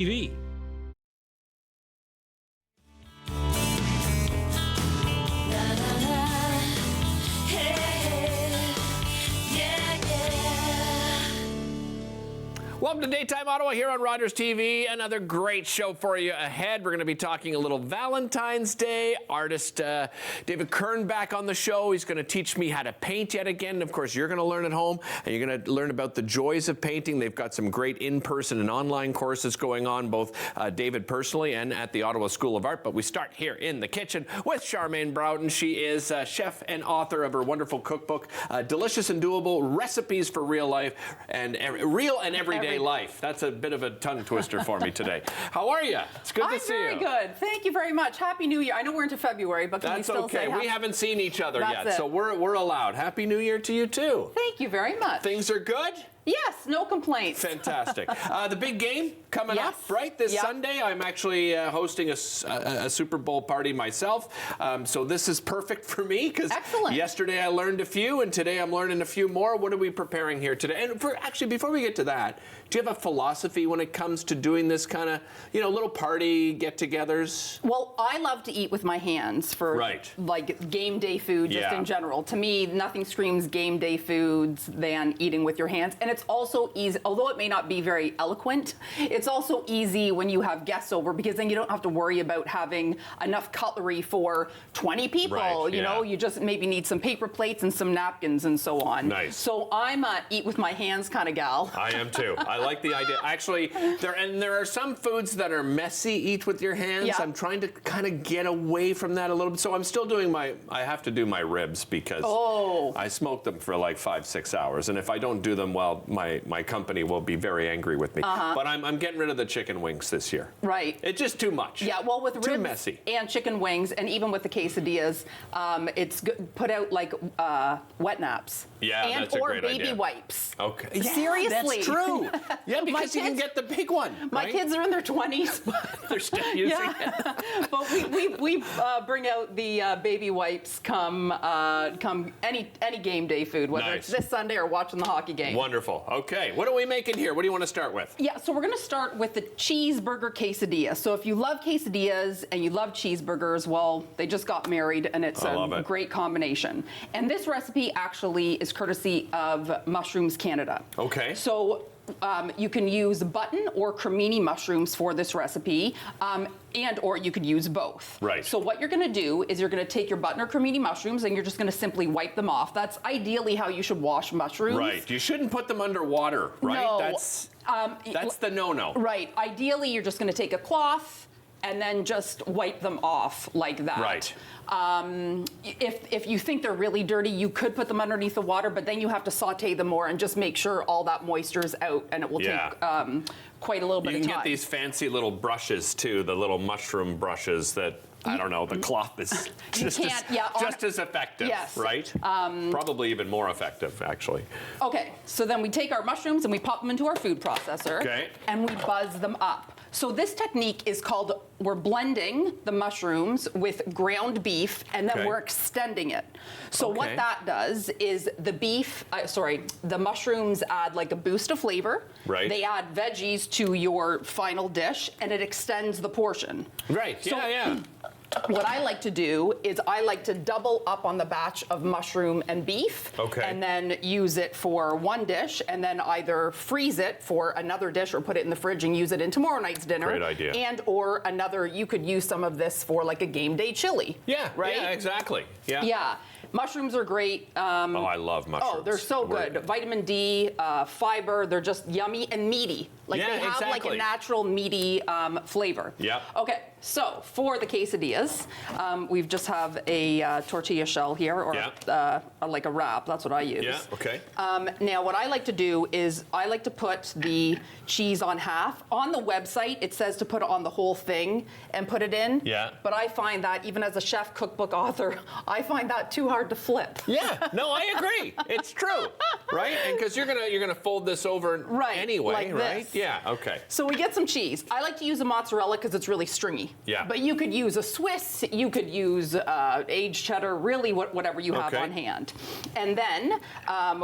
TV. Welcome to Daytime Ottawa here on Rogers TV. Another great show for you ahead. We're going to be talking a little Valentine's Day. Artist David Kern back on the show. He's going to teach me how to paint yet again. And of course, you're going to learn at home, and you're going to learn about the joys of painting. They've got some great in-person and online courses going on, both David personally and at the Ottawa School of Art. But we start here in the kitchen with Charmaine Broughton. She is chef and author of her wonderful cookbook, Delicious and Doable Recipes for Real Life and Real and Everyday Life. That's a bit of a tongue twister for me today. How are you? It's good to see you. I'm very good. Thank you very much. Happy New Year. I know we're into February, but can we still say okay. We haven't seen each other yet, it. so we're allowed. Happy New Year to you too. Thank you very much. Things are good? Yes, no complaints. Fantastic. The big game coming up, right? This Sunday, I'm actually hosting a Super Bowl party myself. So this is perfect for me because yesterday I learned a few, and today I'm learning a few more. What are we preparing here today? And actually, before we get to that, do you have a philosophy when it comes to doing this kind of, little party get-togethers? Well, I love to eat with my hands for like game day food, just in general. To me, nothing screams game day foods than eating with your hands. And it's also easy, although it may not be very eloquent, it's also easy when you have guests over because then you don't have to worry about having enough cutlery for 20 people. You know, you just maybe need some paper plates and some napkins and so on. Nice. So I'm a eat with my hands kind of gal. I am too. I like the idea. Actually, there are some foods that are messy, eat with your hands. Yeah. I'm trying to kind of get away from that a little bit. So I'm still doing I have to do my ribs because I smoke them for like 5-6 hours. And if I don't do them well, my company will be very angry with me. But I'm getting rid of the chicken wings this year. Right. It's just too much. Yeah, well, with too ribs messy. And chicken wings, and even with the quesadillas, it's good, put out like wet naps. Yeah, and that's a great idea. Or baby wipes. Okay. Yeah, Seriously. that's true. Yeah, because you can get the big one. My kids are in their 20s. They're still using it. But we bring out the baby wipes come any game day food, whether it's this Sunday or watching the hockey game. Wonderful. Okay, what are we making here? What do you want to start with? Yeah, so we're going to start with the cheeseburger quesadilla. So if you love quesadillas and you love cheeseburgers, well, they just got married and it's a great combination. And this recipe actually is courtesy of Mushrooms Canada. Okay. So you can use button or cremini mushrooms for this recipe, or you could use both. Right. So what you're going to do is you're going to take your button or cremini mushrooms and you're just going to simply wipe them off. That's ideally how you should wash mushrooms. Right. You shouldn't put them under water, right? No. That's the no-no. Right. Ideally, you're just going to take a cloth and then just wipe them off like that. Right. If you think they're really dirty, you could put them underneath the water, but then you have to saute them more and just make sure all that moisture is out, and it will take quite a little bit of time. You can get these fancy little brushes too, the little mushroom brushes that, I don't know, the cloth is just as effective, right? Probably even more effective, actually. Okay, so then we take our mushrooms and we pop them into our food processor, and we buzz them up. So this technique is called, we're blending the mushrooms with ground beef, and then we're extending it. So what that does is the mushrooms add like a boost of flavor. Right. They add veggies to your final dish, and it extends the portion. Right, so, what I like to do is I like to double up on the batch of mushroom and beef, and then use it for one dish, and then either freeze it for another dish or put it in the fridge and use it in tomorrow night's dinner. Great idea. And or you could use some of this for like a game day chili. Yeah, right? Yeah, exactly. Yeah. Yeah. Mushrooms are great. I love mushrooms. Oh, they're so good. Vitamin D, fiber, they're just yummy and meaty. Like they have like a natural meaty flavor. Yeah. Okay, so for the quesadillas, we just have a tortilla shell here, or like a wrap. That's what I use. Yeah, okay. Now, what I like to do is I like to put the cheese on half. On the website, it says to put it on the whole thing and put it in. Yeah. But I find that, even as a chef cookbook author, I find that too hard to flip. Yeah, no, I agree. It's true, right? And because you're gonna fold this over anyway, like right? This. Yeah, okay. So we get some cheese. I like to use a mozzarella because it's really stringy. Yeah. But you could use a Swiss, you could use aged cheddar, really whatever you have on hand. And then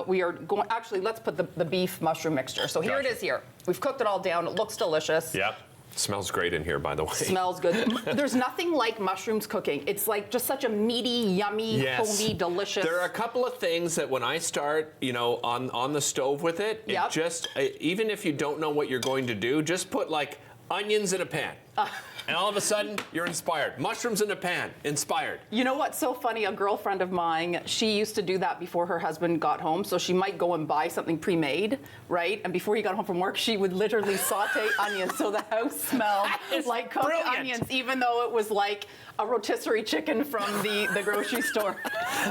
we are going, actually, let's put the beef mushroom mixture. So here it is here. We've cooked it all down. It looks delicious. Yep. Smells great in here, by the way. Smells good. There's nothing like mushrooms cooking. It's like just such a meaty, yummy, homey, delicious. There are a couple of things that when I start, you know, on the stove with it, it just, even if you don't know what you're going to do, just put like onions in a pan. And all of a sudden, you're inspired. Mushrooms in a pan, inspired. You know what's so funny? A girlfriend of mine, she used to do that before her husband got home. So she might go and buy something pre-made, right? And before he got home from work, she would literally saute onions so the house smelled like cooked onions, even though it was like a rotisserie chicken from the grocery store.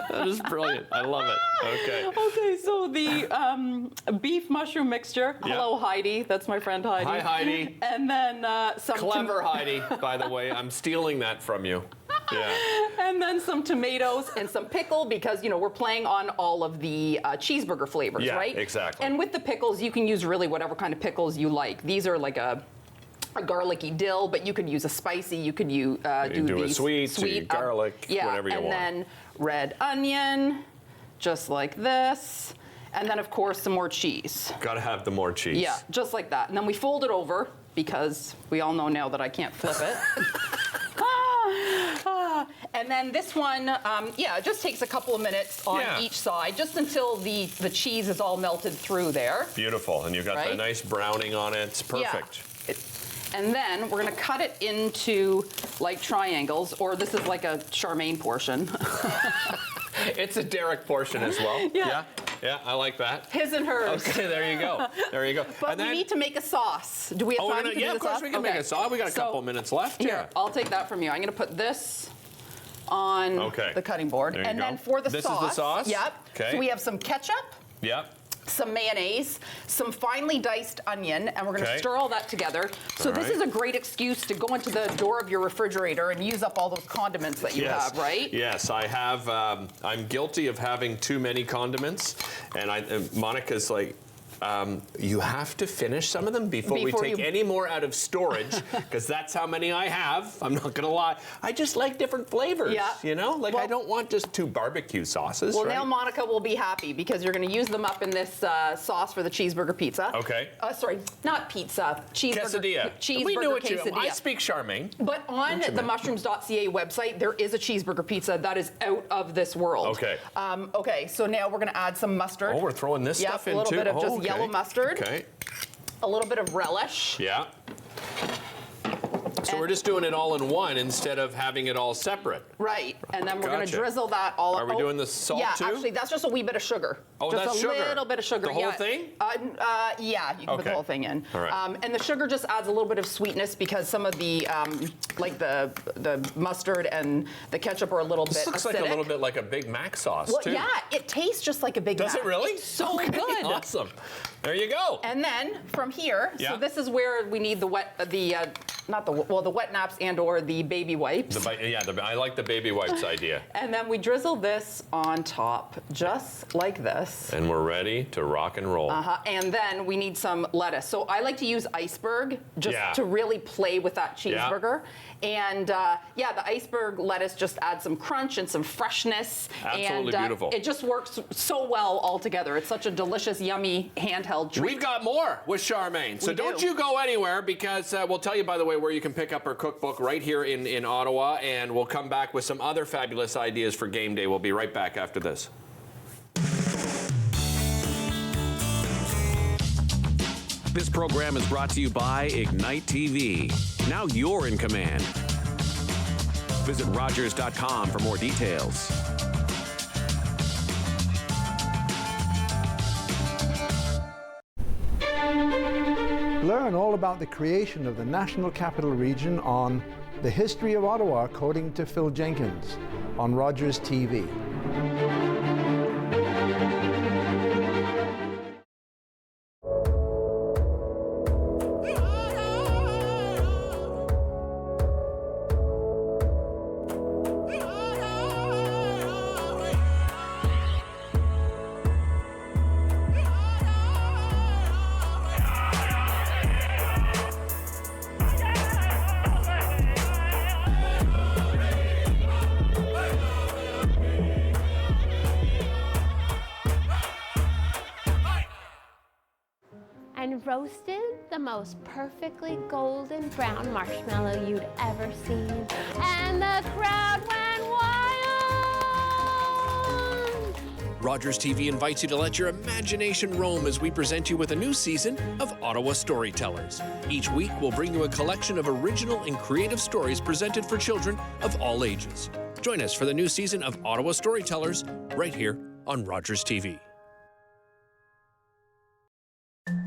That is brilliant. I love it. Okay. Okay, so the beef mushroom mixture. Yep. Hello, Heidi. That's my friend Heidi. Hi, Heidi. And then some clever Heidi, by the way. I'm stealing that from you. Yeah. And then some tomatoes and some pickle because, you know, we're playing on all of the cheeseburger flavors, right? Yeah, exactly. And with the pickles, you can use really whatever kind of pickles you like. These are like a garlicky dill, but you could use a spicy. You could do a sweet garlic, whatever you want. And then red onion, just like this. And then, of course, some more cheese. Gotta have the more cheese. Yeah, just like that. And then we fold it over because we all know now that I can't flip it. And then this one, it just takes a couple of minutes on each side, just until the cheese is all melted through there. Beautiful, and you've got the nice browning on it. It's perfect. Yeah. And then we're gonna cut it into like triangles, or this is like a Charmaine portion. It's a Derek portion as well. Yeah, I like that. His and hers. Okay, there you go. There you go. But we need to make a sauce. Do we have time to do the sauce? Yeah, of course we can make a sauce. We got a couple of minutes left. Here, I'll take that from you. I'm gonna put this on the cutting board. And then for the sauce. This is the sauce? Yep. Okay. So we have some ketchup. Yep. Some mayonnaise, some finely diced onion, and we're going to stir all that together. So this is a great excuse to go into the door of your refrigerator and use up all those condiments that you have, right? Yes, I have. I'm guilty of having too many condiments, and Monica's like, you have to finish some of them before we take any more out of storage, because that's how many I have. I'm not gonna lie. I just like different flavors, you know? Like, I don't want just 2 barbecue sauces, Well, now Monica will be happy, because you're gonna use them up in this sauce for the cheeseburger pizza. Okay. Sorry, not pizza, cheeseburger. Quesadilla. We knew it too. I speak Charmaine. But on the mushrooms.ca website, there is a cheeseburger pizza that is out of this world. Okay. Okay, so now we're gonna add some mustard. Oh, we're throwing this stuff in too? A little bit of just yellow mustard. Okay. A little bit of relish. Yeah. So we're just doing it all in one instead of having it all separate. Right. And then we're going to drizzle that all. Are we doing the salt too? Yeah, actually, that's just a wee bit of sugar. Oh, just that's sugar. Just a little bit of sugar. The whole thing? Yeah, you can put the whole thing in. All right. And the sugar just adds a little bit of sweetness because some of the, like the mustard and the ketchup are a little bit acidic. This looks like a little bit like a Big Mac sauce, too. Yeah, it tastes just like a Big Mac. Does it really? It's so good. Awesome. There you go. And then from here, so this is where we need the wet, the wet naps and or the baby wipes. I like the baby wipes idea. And then we drizzle this on top, just like this. And we're ready to rock and roll. And then we need some lettuce. So I like to use iceberg just to really play with that cheeseburger. And the iceberg lettuce just adds some crunch and some freshness. Absolutely beautiful. It just works so well all together. It's such a delicious, yummy handheld treat. We've got more with Charmaine. So don't you go anywhere, because we'll tell you, by the way, where you can pick up her cookbook right here in Ottawa. And we'll come back with some other fabulous ideas for game day. We'll be right back after this. This program is brought to you by Ignite TV. Now you're in command. Visit Rogers.com for more details. Learn all about the creation of the National Capital Region on The History of Ottawa, according to Phil Jenkins, on Rogers TV. And roasted the most perfectly golden brown marshmallow you'd ever seen. And the crowd went wild! Rogers TV invites you to let your imagination roam as we present you with a new season of Ottawa Storytellers. Each week, we'll bring you a collection of original and creative stories presented for children of all ages. Join us for the new season of Ottawa Storytellers right here on Rogers TV.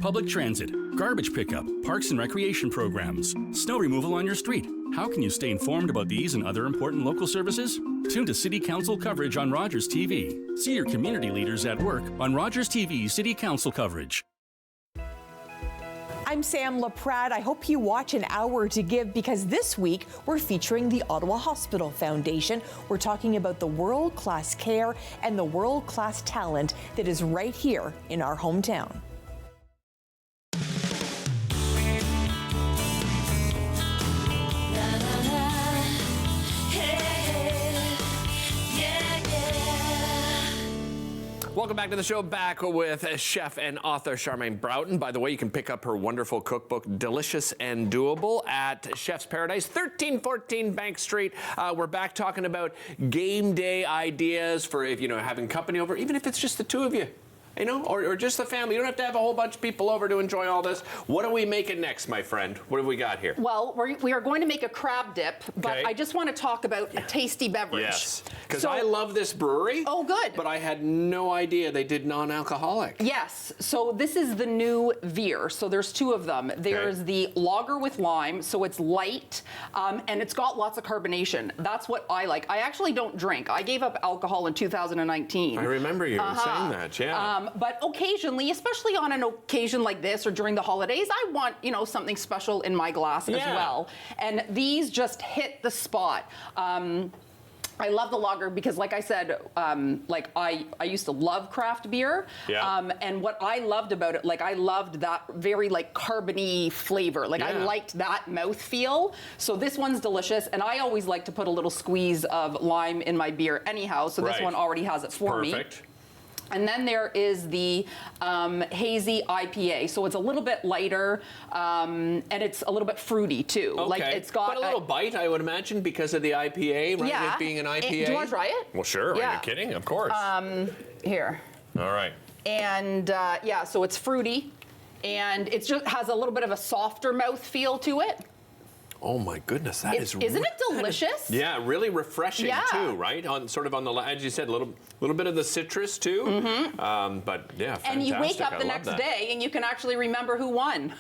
Public transit, garbage pickup, parks and recreation programs, snow removal on your street. How can you stay informed about these and other important local services? Tune to City Council coverage on Rogers TV. See your community leaders at work on Rogers TV City Council coverage. I'm Sam LaPrade. I hope you watch An Hour to Give because this week we're featuring the Ottawa Hospital Foundation. We're talking about the world-class care and the world-class talent that is right here in our hometown. Welcome back to the show, back with chef and author Charmaine Broughton. By the way, you can pick up her wonderful cookbook, Delicious and Doable, at Chef's Paradise, 1314 Bank Street. We're back talking about game day ideas for, if having company over, even if it's just the two of you. Or just the family. You don't have to have a whole bunch of people over to enjoy all this. What are we making next, my friend? What have we got here? Well, we are going to make a crab dip, but Okay. I just want to talk about a tasty beverage. Yes, because I love this brewery. Oh, good. But I had no idea they did non-alcoholic. Yes, so this is the new Veer. So there's two of them. There's the lager with lime, so it's light, and it's got lots of carbonation. That's what I like. I actually don't drink. I gave up alcohol in 2019. I remember you saying that, yeah. But occasionally, especially on an occasion like this or during the holidays, I want, something special in my glass as well. And these just hit the spot. I love the lager because, like I said, I used to love craft beer. Yeah. And what I loved about it, I loved that very carbony flavor. I liked that mouthfeel. So this one's delicious, and I always like to put a little squeeze of lime in my beer anyhow. So this one already has it for me. Perfect. And then there is the hazy IPA. So it's a little bit lighter, and it's a little bit fruity too. Okay. It's got but a little bite, I would imagine, because of the IPA, right? Yeah. It being an IPA. Do you want to try it? Well, sure. Yeah. Are you kidding? Of course. Here. All right. And so it's fruity, and it just has a little bit of a softer mouth feel to it. Oh my goodness, isn't it delicious? Yeah, really refreshing too, right? On the, as you said, a little bit of the citrus too. Mm-hmm. But yeah, fantastic. And you wake up the next day and you can actually remember who won.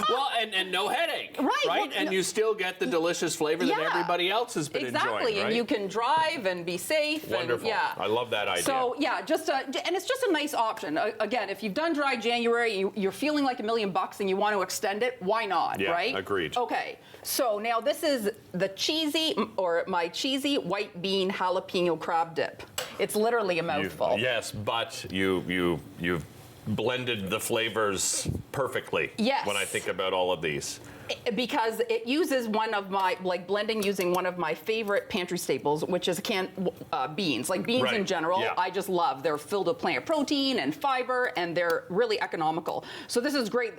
Well, and no headache, right? Right, well, and you still get the delicious flavor that everybody else has been enjoying, right? And you can drive and be safe. Wonderful. And, I love that idea. So and it's just a nice option. Again, if you've done dry January, you're feeling like $1 million and you want to extend it, why not? Yeah, right? Agreed. Okay. So now this is my cheesy white bean jalapeno crab dip. It's literally a mouthful. Yes, but you've blended the flavors perfectly. Yes. When I think about all of these. Because it uses one of my, blending using one of my favorite pantry staples, which is beans. Beans in general, I just love. They're filled with plant protein and fiber, and they're really economical. So this is great.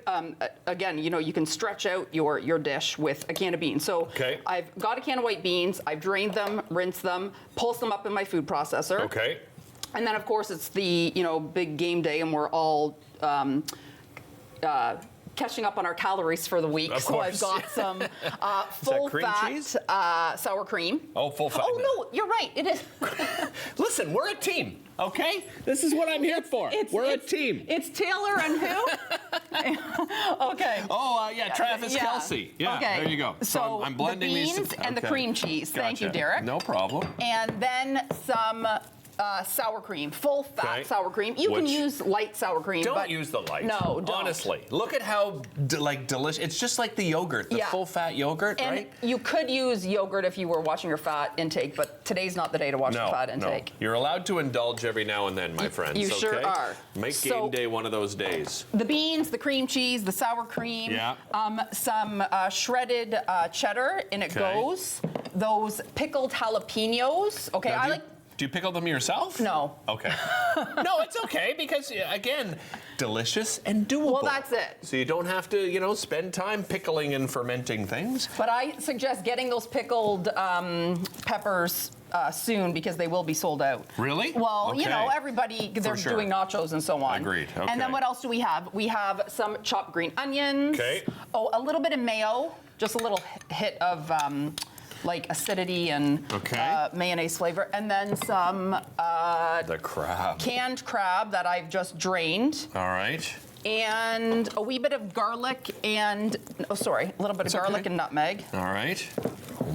Again, you can stretch out your dish with a can of beans. So I've got a can of white beans. I've drained them, rinsed them, pulsed them up in my food processor. Okay. And then, of course, it's the big game day, and we're all catching up on our calories for the week. Of course. So I've got some full fat sour cream. Oh, full fat. Oh no, you're right. It is. Listen, we're a team, okay? This is what I'm here for. We're a team. It's Taylor and who? Okay. Oh, Travis Kelsey. Yeah, okay. There you go. So I'm blending the beans these and the cream cheese. Gotcha. Thank you, Derek. No problem. And then some sour cream, full fat sour cream. You can use light sour cream. Don't use the light. No, don't. Honestly, look at how delicious. It's just like the yogurt, the full fat yogurt, and right? You could use yogurt if you were watching your fat intake, but today's not the day to watch your fat intake. No. You're allowed to indulge every now and then, my friends. You sure are. Make game day one of those days. The beans, the cream cheese, the sour cream, some shredded cheddar, and it goes. Those pickled jalapenos. Okay, Now, I like. Do Do you pickle them yourself? No. Okay. No, it's okay because, again, delicious and doable. Well, that's it. So you don't have to, you know, spend time pickling and fermenting things. But I suggest getting those pickled peppers soon because they will be sold out. Really? Well, you Okay. know, everybody, they're sure. doing nachos and so on. Agreed. Okay. And then what else do we have? We have some chopped green onions. Okay. Oh, a little bit of mayo, just a little hit of like acidity and mayonnaise flavor. And then some The crab. canned crab that I've just drained. All right. And a wee bit of garlic and, a little bit of garlic and nutmeg. All right.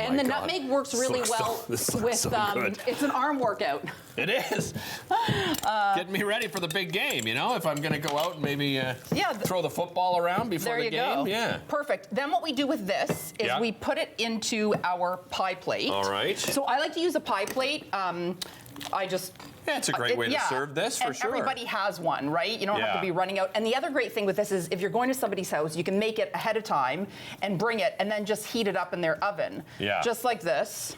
And the God. nutmeg works really well this with, looks so good. it's an arm workout. It is. Getting me ready for the big game, you know, if I'm going to go out and maybe throw the football around before There the you game. go. Yeah. Perfect. Then what we do with this is we put it into our pie plate. All right. So I like to use a pie plate. Yeah, it's a great way to serve this, for and sure. Everybody has one, right? You don't have to be running out. And the other great thing with this is if you're going to somebody's house, you can make it ahead of time and bring it and then just heat it up in their oven. Yeah. Just like this.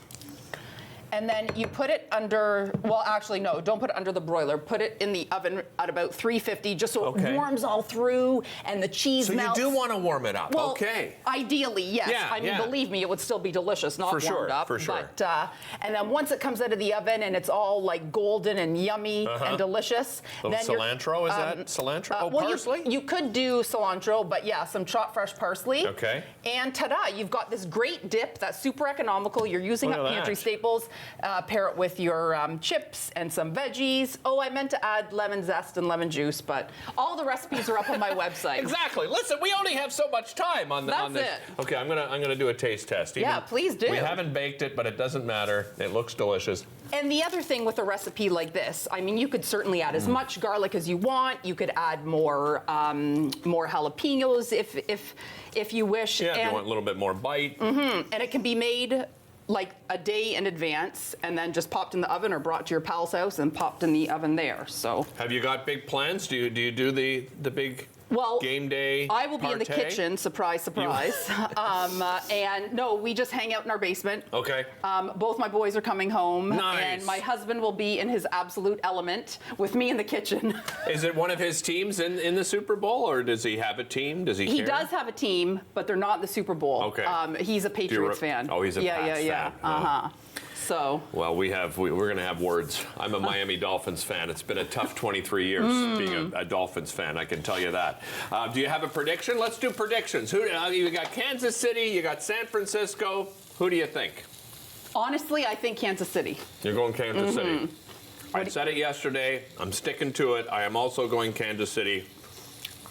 And then you put it under, well, actually, no, don't put it under the broiler. Put it in the oven at about 350, just so it warms all through and the cheese melts. So you do want to warm it up, Well, okay. ideally, yes. Yeah, I mean, believe me, it would still be delicious, not warmed up. For sure. But, and then once it comes out of the oven and it's all like golden and yummy and delicious. Little then cilantro, is that cilantro? Well, parsley? you could do cilantro, but yeah, some chopped fresh parsley. Okay. And ta-da, you've got this great dip that's super economical. You're using up pantry staples. Pair it with your chips and some veggies. Oh, I meant to add lemon zest and lemon juice, but all the recipes are up on my website. Exactly. Listen, we only have so much time on That's this. it. Okay, I'm gonna do a taste test. Yeah, please do. We haven't baked it, but it doesn't matter. It looks delicious. And the other thing with a recipe like this, I mean, you could certainly add as much garlic as you want. You could add more jalapenos if you wish. Yeah, if you want a little bit more bite. And it can be made like a day in advance and then just popped in the oven or brought to your pal's house and popped in the oven there. So have you got big plans? Do you do the big game day I will be in the partay? kitchen, surprise, surprise. And no, we just hang out in our basement. Okay. Both my boys are coming home. Nice. And my husband will be in his absolute element with me in the kitchen. Is it one of his teams in the Super Bowl, or does he have a team? Does he care? He does have a team, but they're not in the Super Bowl. Okay. He's a Patriots fan. Oh, he's a Pats fan. Uh-huh. So. Well, we're going to have words. I'm a Miami Dolphins fan. It's been a tough 23 years being a Dolphins fan, I can tell you that. Do you have a prediction? Let's do predictions. You got Kansas City, you got San Francisco. Who do you think? Honestly, I think Kansas City. You're going Kansas City. I said it yesterday. I'm sticking to it. I am also going Kansas City.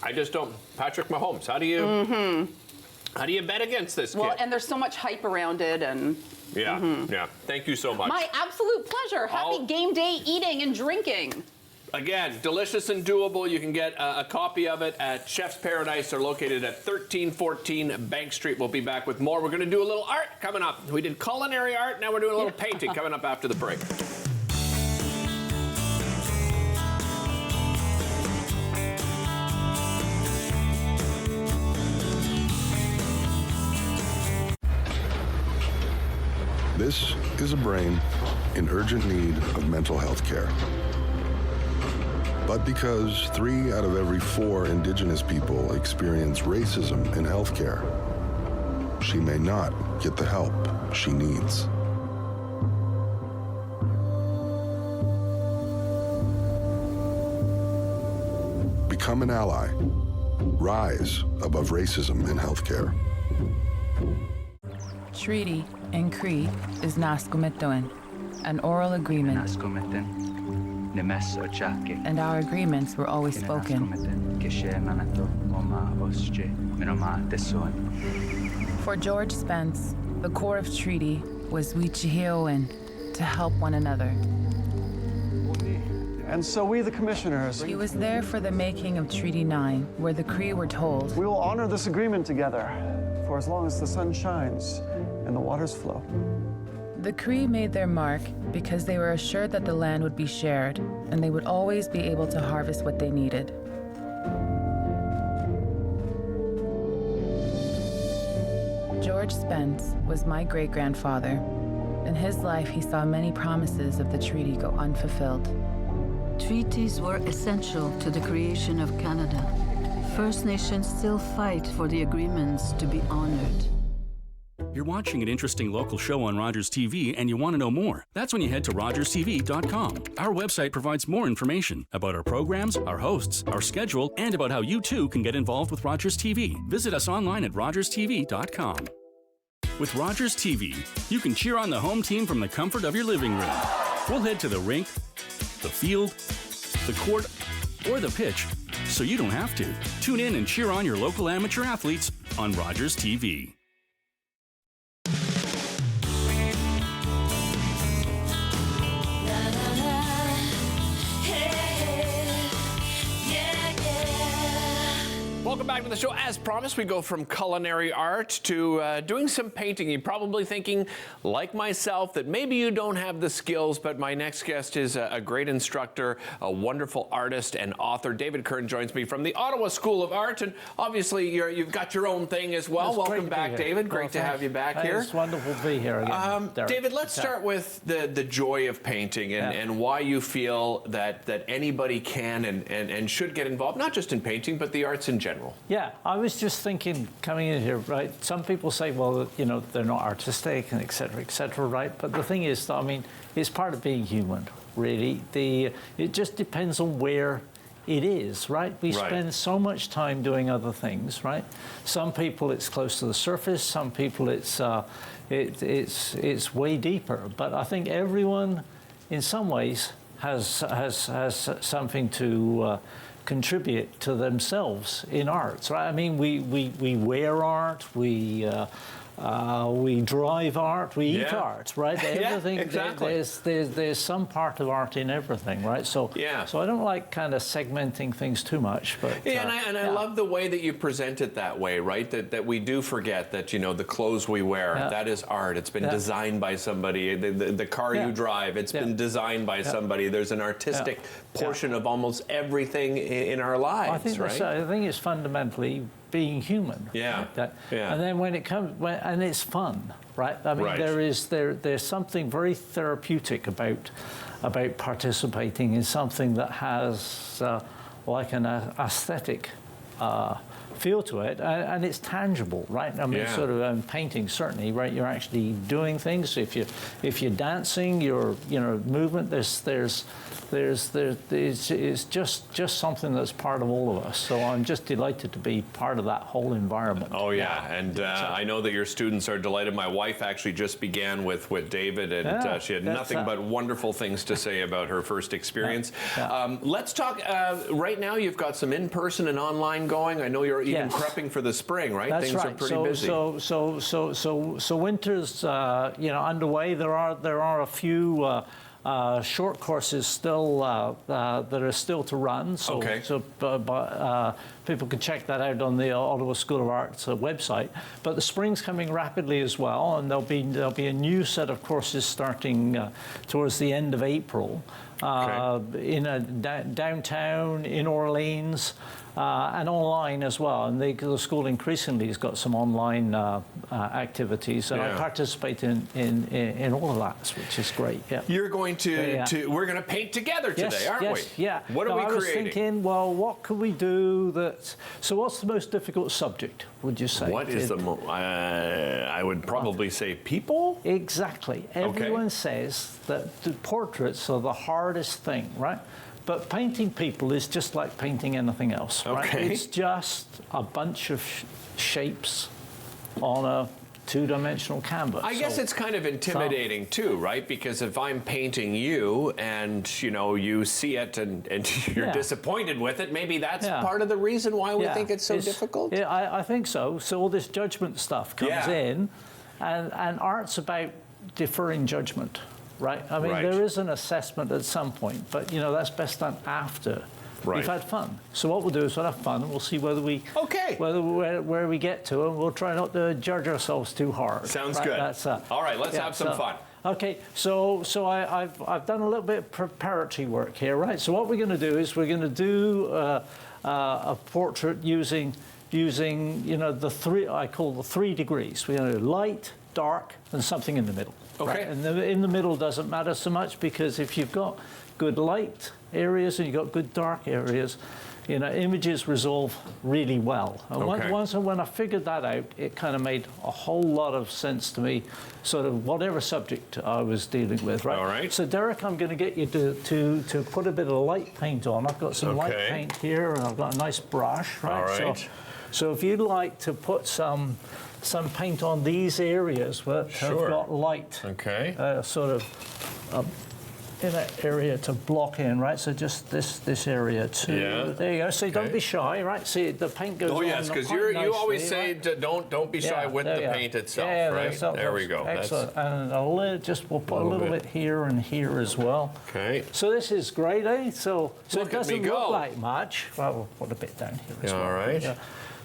I just don't. Patrick Mahomes, how do you bet against this kid? Well, and there's so much hype around it and... Yeah. Thank you so much. My absolute pleasure. Happy game day eating and drinking. Again, delicious and doable. You can get a copy of it at Chef's Paradise. They're located at 1314 Bank Street. We'll be back with more. We're going to do a little art coming up. We did culinary art. Now we're doing a little painting coming up after the break. This is a brain in urgent need of mental health care. But because 3 out of every 4 Indigenous people experience racism in healthcare, she may not get the help she needs. Become an ally. Rise above racism in healthcare. Treaty in Cree is Naskumitoin, an oral agreement. And our agreements were always spoken. For George Spence, the core of treaty was Wichihioin, to help one another. And so we, the commissioners... He was there for the making of Treaty 9, where the Cree were told... We will honor this agreement together, for as long as the sun shines and the waters flow. The Cree made their mark because they were assured that the land would be shared, and they would always be able to harvest what they needed. George Spence was my great-grandfather, In his life, he saw many promises of the treaty go unfulfilled. Treaties were essential to the creation of Canada. First Nations still fight for the agreements to be honored. You're watching an interesting local show on Rogers TV and you want to know more. That's when you head to rogerstv.com. Our website provides more information about our programs, our hosts, our schedule, and about how you too can get involved with Rogers TV. Visit us online at rogerstv.com. With Rogers TV, you can cheer on the home team from the comfort of your living room. We'll head to the rink, the field, the court, or the pitch, so you don't have to. Tune in and cheer on your local amateur athletes on Rogers TV. Welcome back to the show. As promised, we go from culinary art to doing some painting. You're probably thinking, like myself, that maybe you don't have the skills, but my next guest is a great instructor, a wonderful artist and author. David Kern joins me from the Ottawa School of Art, and obviously you've got your own thing as well. Welcome back, David. Great to have you back here. It's wonderful to be here again. David, let's start with the joy of painting and why you feel that anybody can and should get involved, not just in painting, but the arts in general. Yeah, I was just thinking coming in here, right? Some people say, well, you know, they're not artistic and et cetera, right? But the thing is, I mean, it's part of being human, really. It just depends on where it is, right? We spend so much time doing other things, right? Some people it's close to the surface. Some people it's way deeper. But I think everyone, in some ways, has something to contribute to themselves in arts, right? I mean, we wear art, we drive art, we eat art, right? Everything, yeah, exactly. There's some part of art in everything, right? So so I don't like kind of segmenting things too much, but I love the way that you present it that way, right? That we do forget that, you know, the clothes we wear, that is art. It's been designed by somebody. The car you drive, it's been designed by somebody. There's an artistic portion of almost everything in our lives, I think right? I think it's fundamentally being human. And then when it comes, and it's fun, right? I mean, there's something very therapeutic about participating in something that has like an aesthetic feel to it, and it's tangible, right? I mean, sort of painting certainly, right? You're actually doing things. If you're dancing, you're movement. It's just something that's part of all of us. So I'm just delighted to be part of that whole environment. Oh yeah, and I know that your students are delighted. My wife actually just began with David, and she had nothing but wonderful things to say about her first experience. Let's talk. Right now, you've got some in-person and online going. I know you're even prepping for the spring, right? That's Things are pretty busy. So winter's underway. There are a few short courses still that are still to run. So people can check that out on the Ottawa School of Art's website. But the spring's coming rapidly as well, and there'll be a new set of courses starting towards the end of April in downtown, in Orleans. And online as well, and the school increasingly has got some online activities, and I participate in all of that, which is great. Yeah. You're going we're going to paint together today, aren't we? Yeah. What are we creating? I was thinking, well, what could we do that? So, what's the most difficult subject? Would you say? What is I would probably say people. Exactly. Everyone says that the portraits are the hardest thing, right? But painting people is just like painting anything else, right? It's just a bunch of shapes on a two-dimensional canvas. I guess it's kind of intimidating too, right? Because if I'm painting you and, you know, you see it and you're disappointed with it, maybe that's part of the reason why we think it's so difficult? Yeah, I think so. So all this judgment stuff comes in, and art's about deferring judgment. Right. I mean, there is an assessment at some point, but you know that's best done after we've had fun. So what we'll do is we'll have fun, and we'll see whether we where we get to, and we'll try not to judge ourselves too hard. Sounds good. All right, let's have some fun. Okay, so I've done a little bit of preparatory work here, right? So what we're going to do is we're going to do a portrait using using, you know, I call the 3 degrees. We know light, dark, and something in the middle. Okay. Right? And in the middle doesn't matter so much, because if you've got good light areas and you've got good dark areas, you know, images resolve really well. And when I figured that out, it kind of made a whole lot of sense to me, sort of whatever subject I was dealing with, right? All right. So Derek, I'm going to get you to put a bit of light paint on. I've got some light paint here, and I've got a nice brush, right? All right. So if you'd like to put some paint on these areas that have got light, sort of in that area to block in, right? So just this area too. Yeah. There you go. So don't be shy, right? See, the paint goes on. Oh yes, because you always say don't be shy with the paint itself, right? There we go. Excellent. And we'll put a little bit here and here as well. Okay. So this is great, eh? So Look it doesn't at me go. look like much. Well, we'll put a bit down here as well. All right. Yeah.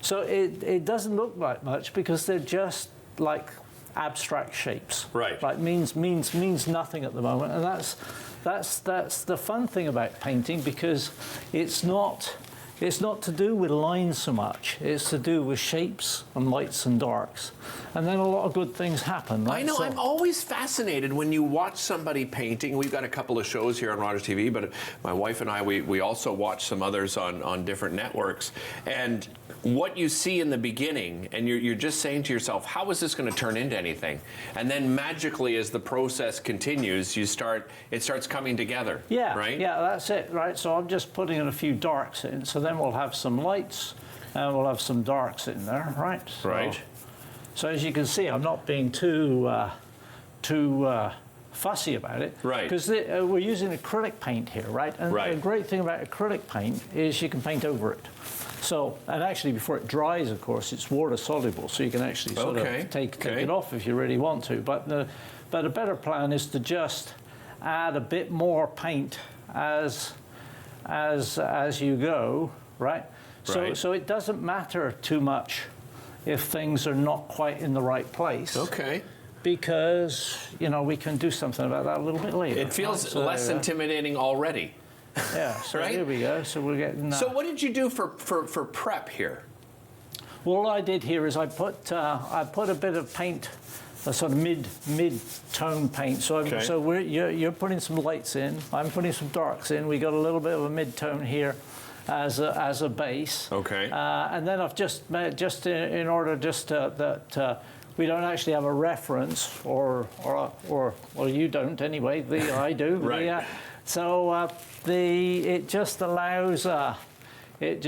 So it doesn't look like much, because they're just like abstract shapes. Right. Like means nothing at the moment, and that's the fun thing about painting, because it's not to do with lines so much. It's to do with shapes and lights and darks, and then a lot of good things happen. Right? I know. I'm always fascinated when you watch somebody painting. We've got a couple of shows here on Rogers TV, but my wife and I, we also watch some others on different networks. And what you see in the beginning, and you're just saying to yourself, how is this going to turn into anything? And then magically, as the process continues, it starts coming together. Yeah. Right. Yeah, that's it. Right. So I'm just putting in a few darks in. So then we'll have some lights, and we'll have some darks in there. Right. Right. So as you can see, I'm not being too fussy about it. Right. Because we're using acrylic paint here, right? And the great thing about acrylic paint is you can paint over it. So, and actually before it dries, of course, it's water soluble, so you can actually sort of take it off if you really want to. But a better plan is to just add a bit more paint as you go, right? So it doesn't matter too much if things are not quite in the right place. Okay. Because, you know, we can do something about that a little bit later. It feels less intimidating already. Yeah, so here we go. So we're getting. So what did you do for prep here? Well, all I did here is I put a bit of paint, a sort of mid-tone paint. So you're putting some lights in. I'm putting some darks in. We got a little bit of a mid-tone here as a base. Okay. And then I've just in order that. We don't actually have a reference, or you don't anyway. I do. Right. So it just allows it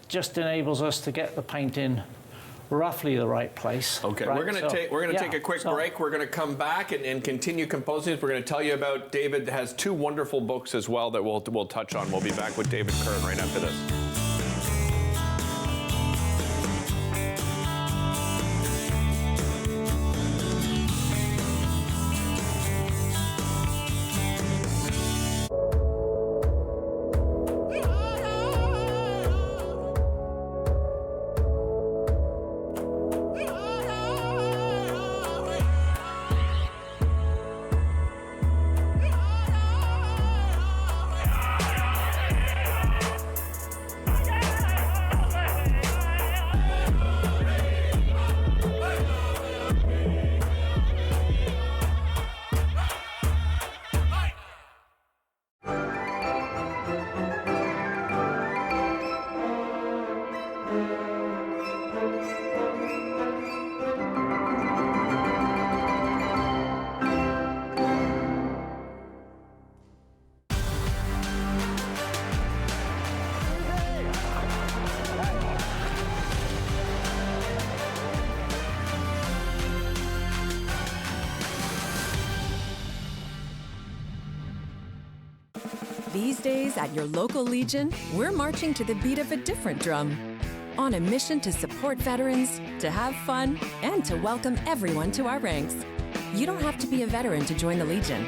just enables us to get the paint in roughly the right place. Okay, right? we're gonna take a quick break. We're gonna come back and continue composing. We're gonna tell you about David has 2 wonderful books as well that we'll touch on. We'll be back with David Kern right after this. These days at your local Legion, we're marching to the beat of a different drum. On a mission to support veterans, to have fun, and to welcome everyone to our ranks. You don't have to be a veteran to join the Legion.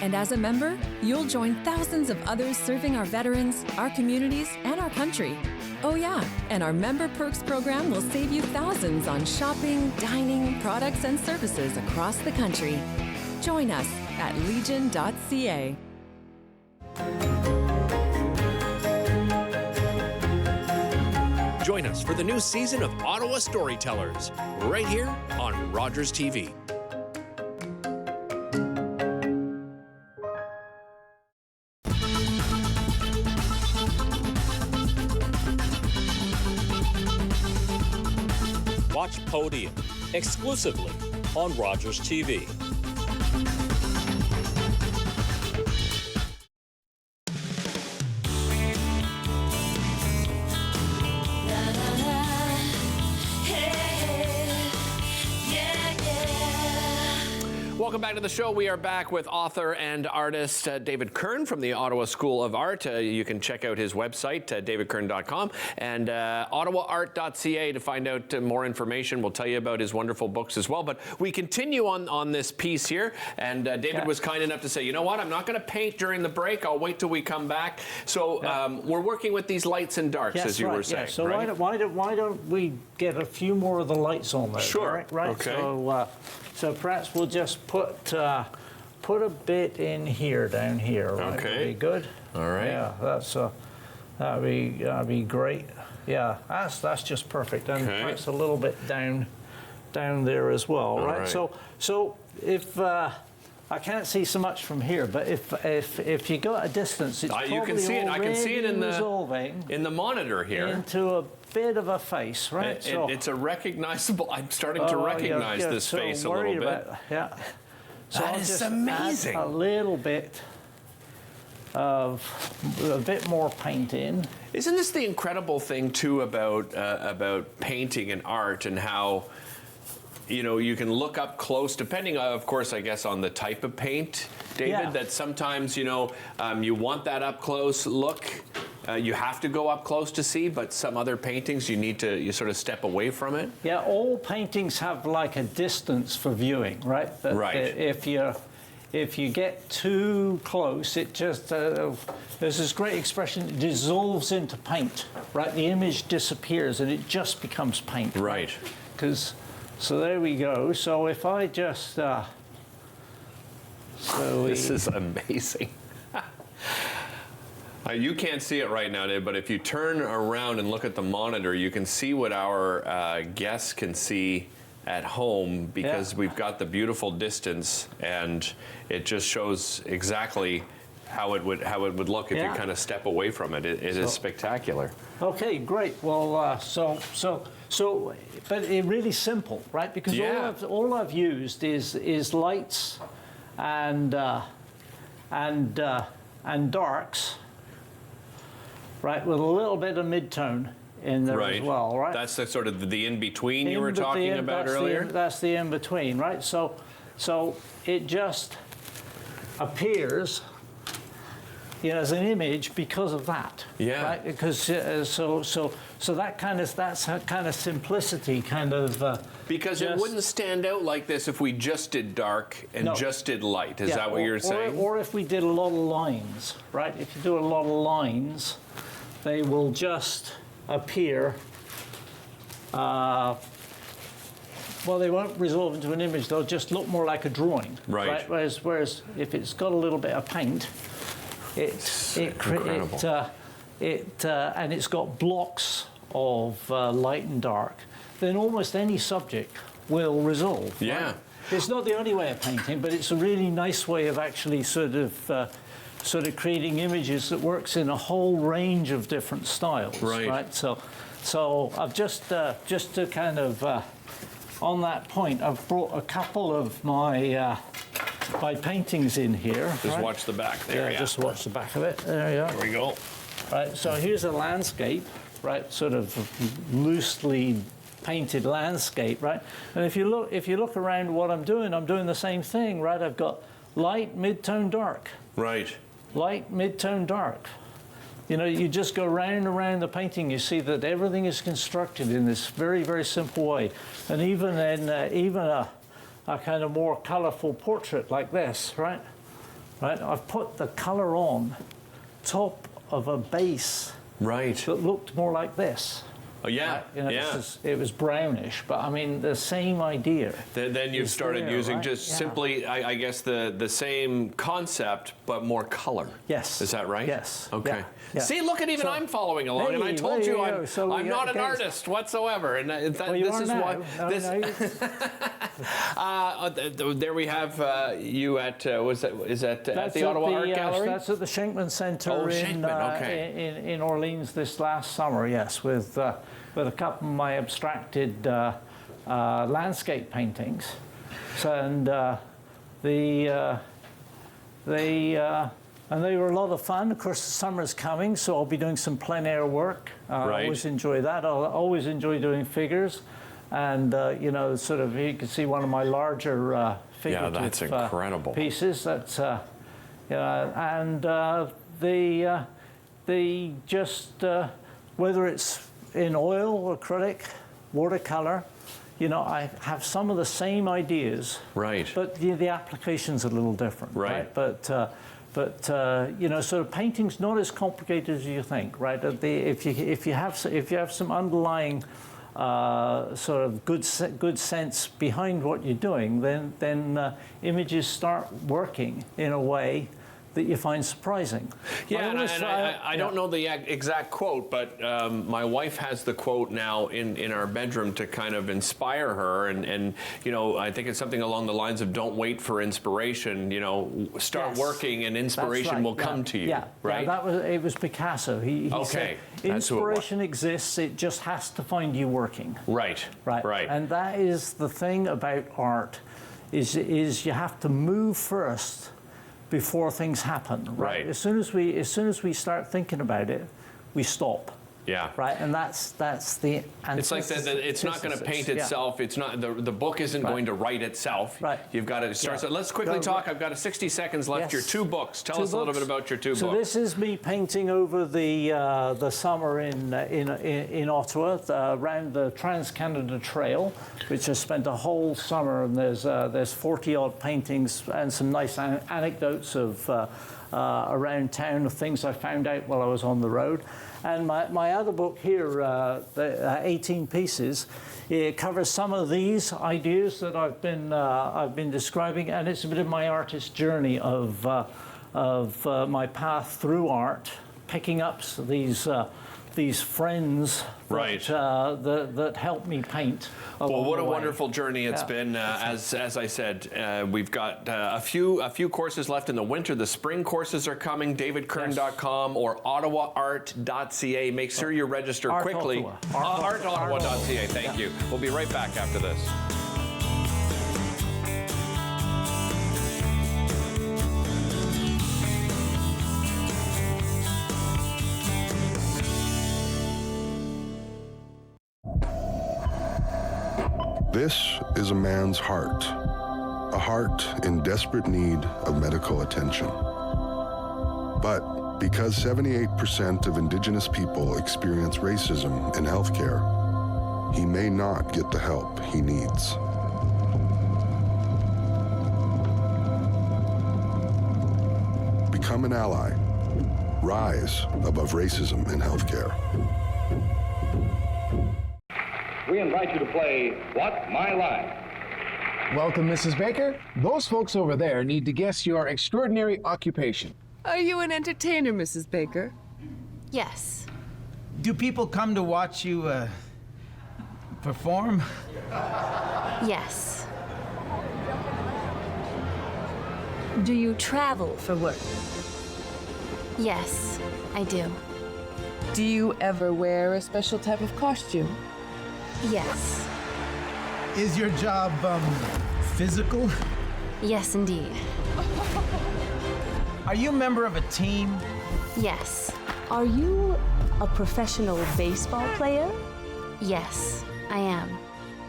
And as a member, you'll join thousands of others serving our veterans, our communities, and our country. Oh yeah, and our Member Perks program will save you thousands on shopping, dining, products, and services across the country. Join us at legion.ca. Join us for the new season of Ottawa Storytellers, right here on Rogers TV. Watch Podium exclusively on Rogers TV. Welcome back to the show. We are back with author and artist David Kern from the Ottawa School of Art. You can check out his website, davidkern.com, and ottawaart.ca to find out more information. We'll tell you about his wonderful books as well. But we continue on this piece here, and David was kind enough to say, you know what, I'm not going to paint during the break. I'll wait till we come back. So we're working with these lights and darks, as you were saying. So right? why don't we get a few more of the lights on there? Sure. Right. Okay. So perhaps we'll just put a bit in here, down here. Right? Okay. Very good. All right. Yeah, that'd be great. Yeah, that's just perfect. And perhaps a little bit down there as well. All right. So if I can't see so much from here, but if you go at a distance, it's probably you can see it. I can see it in the monitor here. Into a bit of a face, right? It's a recognizable. I'm starting to recognize this face a little bit. So that is amazing. Add a little bit of a bit more paint in. Isn't this the incredible thing too about painting and art, and how, you know, you can look up close, depending, of course, I guess, on the type of paint, David, that sometimes, you know, you want that up close look. You have to go up close to see, but some other paintings you sort of step away from it. Yeah, all paintings have like a distance for viewing, right? If you get too close, it just there's this great expression: it dissolves into paint, right? The image disappears and it just becomes paint. Right. So there we go. So if I just this is amazing. You can't see it right now, Dave, but if you turn around and look at the monitor, you can see what our guests can see at home, because we've got the beautiful distance, and it just shows exactly how it would look if you kind of step away from it. It is spectacular. Okay, great. Well, but it's really simple, right? Because all I've used is lights and darks. Right, with a little bit of mid-tone in there as well, right? That's the sort of the in-between you were talking about earlier? That's the in-between, right? So it just appears, you know, as an image because of that. Yeah. Right? Because so that kind of simplicity kind of. Because it wouldn't stand out like this if we just did dark and just did light. Is that what you're saying? Or if we did a lot of lines, right? If you do a lot of lines, they will just appear. Well, they won't resolve into an image. They'll just look more like a drawing. Right. Whereas if it's got a little bit of paint, and it's got blocks of light and dark, then almost any subject will resolve. Yeah. Right? It's not the only way of painting, but it's a really nice way of actually sort of creating images that works in a whole range of different styles. Right. So I've just to kind of on that point, I've brought a couple of my paintings in here. Just watch the back there. Yeah, just watch the back of it. There you are. There we go. Right. So here's a landscape, right? Sort of loosely painted landscape, right? And if you look around what I'm doing the same thing, right? I've got light, mid-tone, dark. Right. Light, mid-tone, dark. You know, you just go round and around the painting, you see that everything is constructed in this very, very simple way. And even in a kind of more colourful portrait like this, right? I've put the colour on top of a base that looked more like this. Oh, yeah, right? You know, it was brownish, but I mean, the same idea. Then you've started using just simply, I guess, the same concept, but more color. Yes. Is that right? Yes. Okay. Yeah. See, look at even I'm following along, hey, and I told you I'm not an okay. artist whatsoever, and this is now. why. There we have you at is that at the Ottawa Art Gallery? That's at the Schenkman Center in Orleans this last summer. Yes, with a couple of my abstracted landscape paintings, and they were a lot of fun. Of course, the summer's coming, so I'll be doing some plein air work. I always enjoy that. I always enjoy doing figures, and you know, sort of, you can see one of my larger figurative that's incredible pieces. That's and they just whether it's in oil or acrylic, watercolor. You know, I have some of the same ideas, but the application's a little different, right? But you know, sort of painting's not as complicated as you think, right? If you have some underlying sort of good sense behind what you're doing, then images start working in a way that you find surprising. Yeah, I don't know the exact quote, but my wife has the quote now in our bedroom to kind of inspire her, and you know, I think it's something along the lines of "Don't wait for inspiration. You know, start working, and inspiration will come to you." Yeah, right. Yeah, it was Picasso. He said, inspiration exists. It just has to find you working. Right. And that is the thing about art, is you have to move first before things happen, right? As soon as we start thinking about it, we stop. Yeah. Right, and that's the. It's like it's not going to paint itself. It's not the book isn't going to write itself. Right. You've got to start. So let's quickly talk. I've got 60 seconds left. Your 2 books. Tell us a little bit about your 2 books. So this is me painting over the summer in Ottawa around the Trans-Canada Trail, which I spent a whole summer, and there's 40-odd paintings and some nice anecdotes of around town of things I found out while I was on the road. And my other book here, the 18 pieces, it covers some of these ideas that I've been describing, and it's a bit of my artist journey of my path through art, picking up these friends that help me paint. Well, what a wonderful journey it's been. As I said, we've got a few courses left in the winter. The spring courses are coming. DavidKern.com or OttawaArt.ca. Make sure you register quickly. ArtOttawa.ca. Thank you. We'll be right back after this. This is a man's heart, a heart in desperate need of medical attention. But because 78% of Indigenous people experience racism in healthcare, he may not get the help he needs. Become an ally. Rise above racism in healthcare. We invite you to play What's My Line? Welcome, Mrs. Baker. Those folks over there need to guess your extraordinary occupation. Are you an entertainer, Mrs. Baker? Yes. Do people come to watch you perform? Yes. Do you travel for work? Yes, I do. Do you ever wear a special type of costume? Yes. Is your job, physical? Yes, indeed. Are you a member of a team? Yes. Are you a professional baseball player? Yes, I am.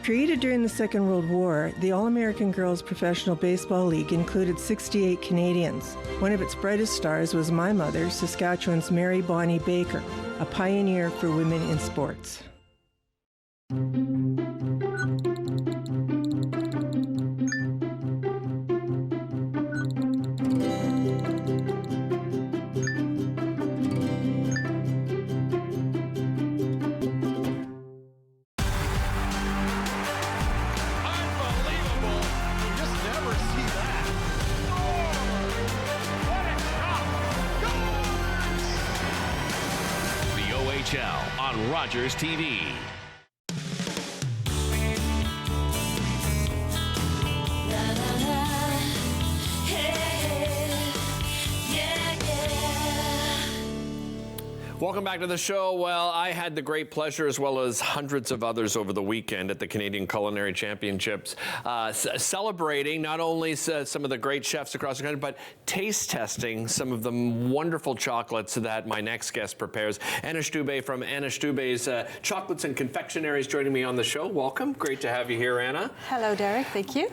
Created during the Second World War, the All-American Girls Professional Baseball League included 68 Canadians. One of its brightest stars was my mother, Saskatchewan's Mary Bonnie Baker, a pioneer for women in sports. NHL on Rogers TV. Welcome back to the show. Well, I had the great pleasure, as well as hundreds of others over the weekend at the Canadian Culinary Championships, celebrating not only some of the great chefs across the country, but taste testing some of the wonderful chocolates that my next guest prepares. Anna Stube from Anna Stube's Chocolates and Confectionaries joining me on the show. Welcome. Great to have you here, Anna. Hello, Derek. Thank you.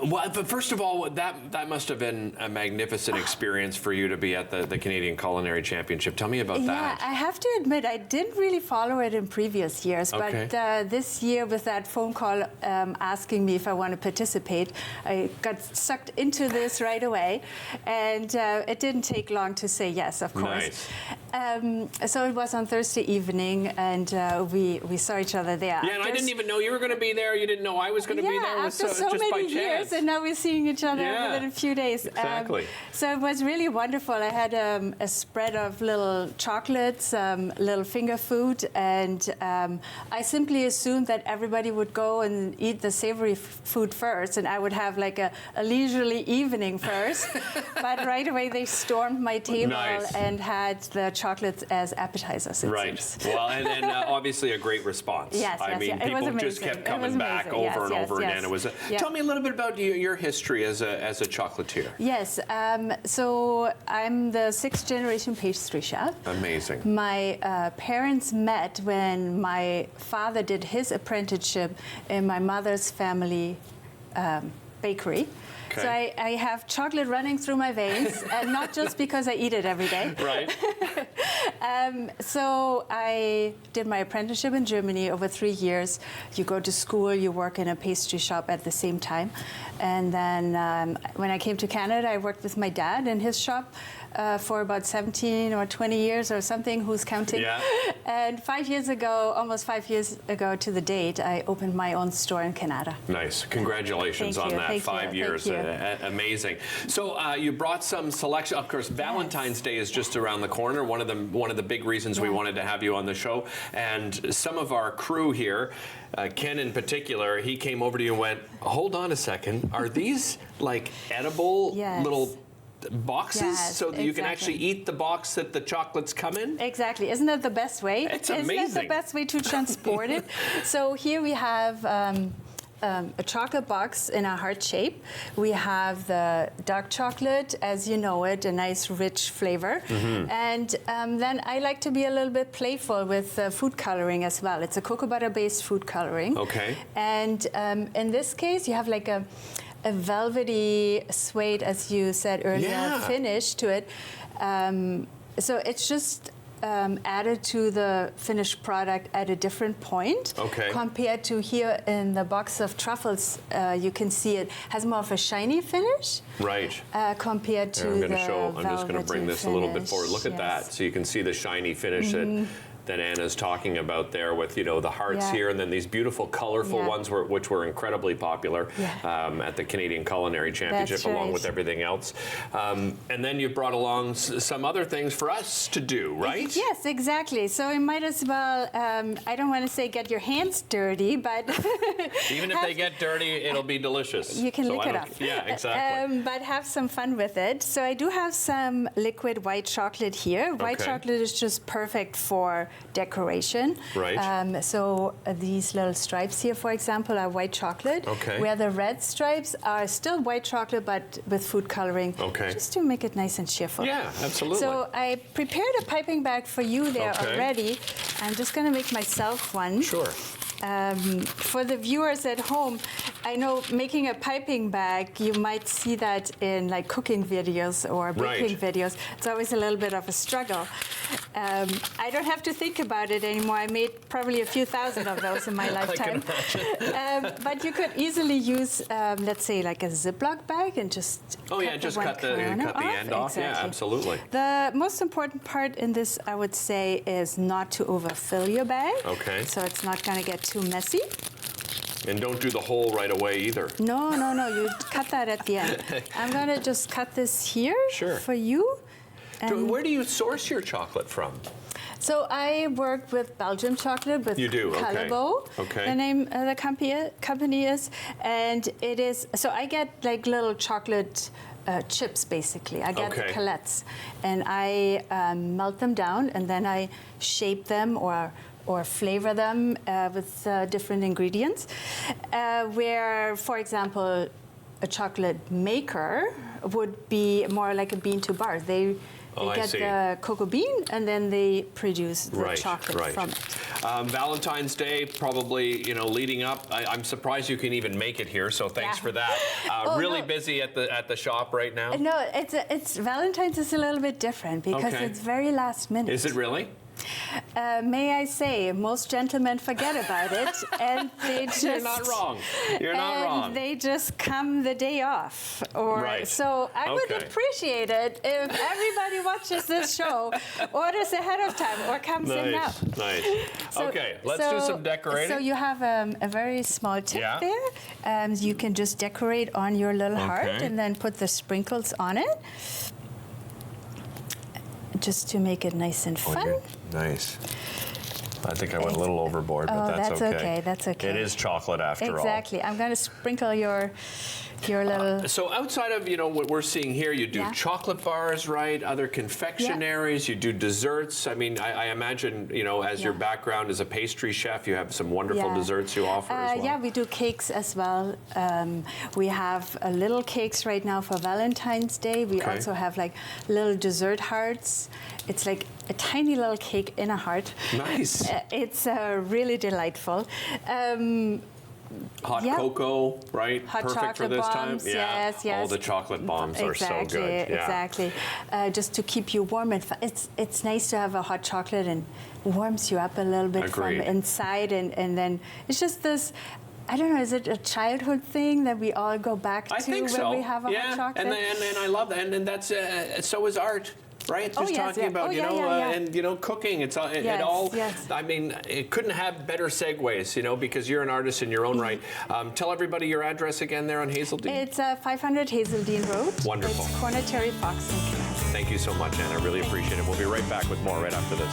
Well, but first of all, that must have been a magnificent experience for you to be at the Canadian Culinary Championship. Tell me about that. Yeah, I have to admit, I didn't really follow it in previous years, Okay. but this year with that phone call asking me if I want to participate, I got sucked into this right away, and it didn't take long to say yes, of course. Nice. So it was on Thursday evening, and we saw each other there. Yeah, and I didn't even know you were going to be there. You didn't know I was going to be there. It was after so just by many chance. years, and now we're seeing each other within a few days. Exactly. So it was really wonderful. I had a spread of little chocolates, little finger food, and I simply assumed that everybody would go and eat the savory food first, and I would have like a leisurely evening first. But right away they stormed my table and had the chocolates as appetizers. It seems. Well, and obviously a great response. Yes, I mean, it was people just amazing. kept coming back over and over again. It was. Tell me a little bit about your history as a chocolatier. Yes, so I'm the 6th generation pastry chef. Amazing. My parents met when my father did his apprenticeship in my mother's family bakery. Okay. So I have chocolate running through my veins, and not just because I eat it every day. Right. So I did my apprenticeship in Germany over 3 years. You go to school, you work in a pastry shop at the same time. And then when I came to Canada, I worked with my dad in his shop for about 17 or 20 years or something, who's counting. Yeah. And 5 years ago, almost 5 years ago to the date, I opened my own store in Canada. Nice. Congratulations on that. Thank 5 you. years. Amazing. So you brought some selection. Of course, Valentine's Day is just around the corner. One of the big reasons we wanted to have you on the show. And some of our crew here, Ken in particular, he came over to you and went, hold on a second. Are these like edible little boxes so that you can actually eat the box that the chocolates come in? Exactly. Isn't that the best way? It's amazing. Isn't that the best way to transport it? So here we have a chocolate box in a heart shape. We have the dark chocolate, as you know it, a nice rich flavor. Mm-hmm. And then I like to be a little bit playful with food coloring as well. It's a cocoa butter based food coloring. Okay. And in this case, you have like a velvety suede, as you said earlier, finish to it. So it's just added to the finished product at a different point. Okay. Compared to here in the box of truffles, you can see it has more of a shiny finish. Right. Compared to I'm just going to bring this a little bit forward. Look at that. So you can see the shiny finish that Anna's talking about there with, the hearts here, and then these beautiful colorful ones which were incredibly popular at the Canadian Culinary Championship, along with everything else. And then you brought along some other things for us to do, right? Yes, exactly. So you might as well, I don't want to say get your hands dirty, but... Even if they get dirty, it'll be delicious. You can lick it off. Yeah, exactly. But have some fun with it. So I do have some liquid white chocolate here. White chocolate is just perfect for decoration. Right. So these little stripes here, for example, are white chocolate. Okay. Where the red stripes are still white chocolate, but with food coloring. Okay. Just to make it nice and cheerful. Yeah, absolutely. So I prepared a piping bag for you there already. I'm just going to make myself one. Sure. For the viewers at home, I know making a piping bag, you might see that in like cooking videos or baking videos. It's always a little bit of a struggle. I don't have to think about it anymore. I made probably a few thousand of those in my lifetime. But you could easily use, let's say, like a Ziploc bag and just cut the end off. Exactly. Yeah, absolutely. The most important part in this, I would say, is not to overfill your bag. Okay. So it's not going to get too messy. And don't do the hole right away either. No. You cut that at the end. I'm going to just cut this here for you. Where do you source your chocolate from? So I work with Belgian chocolate with Colourful. Okay. The name of the company is, and it is. So I get like little chocolate chips basically. I get the colettes, and I melt them down, and then I shape them or flavor them with different ingredients. Where, for example, a chocolate maker would be more like a bean to bar. They get the cocoa bean and then they produce the chocolate from it. Valentine's Day, probably, you know, leading up. I'm surprised you can even make it here, so thanks for that. Really busy at the shop right now? No, it's Valentine's is a little bit different because it's very last minute. Is it really? May I say, most gentlemen forget about it, and they just... You're not wrong. You're not wrong. They just come the day off. So I would appreciate it if everybody watches this show, orders ahead of time, or comes in now. Nice. Okay, let's do some decorating. So you have a very small tip there. You can just decorate on your little heart and then put the sprinkles on it, just to make it nice and fun. Nice. I think I went a little overboard, but that's okay. That's okay. It is chocolate after all. Exactly. I'm going to sprinkle your little... So outside of, you know, what we're seeing here, you do chocolate bars, right? Other confectionaries, you do desserts. I mean, I imagine, you know, as your background as a pastry chef, you have some wonderful desserts you offer as well. Yeah, we do cakes as well. We have little cakes right now for Valentine's Day. We also have like little dessert hearts. It's like a tiny little cake in a heart. Nice. It's really delightful. Hot cocoa, right? Hot Perfect for this bombs, time. Yes. All the chocolate bombs are so good. Exactly. Just to keep you warm and it's nice to have a hot chocolate and warms you up a little bit from inside, and then it's just this. I don't know, is it a childhood thing that we all go back to when we have a hot chocolate? And I love that, and that's so is art. Right, just talking about and you know, cooking. It's it all. I mean, it couldn't have better segues, you know, because you're an artist in your own right. Tell everybody your address again there on Hazeldean. It's 500 Hazeldean Road. Wonderful. It's corner Terry Fox and Kenneth. Thank you so much, Anne. I really appreciate it. We'll be right back with more right after this.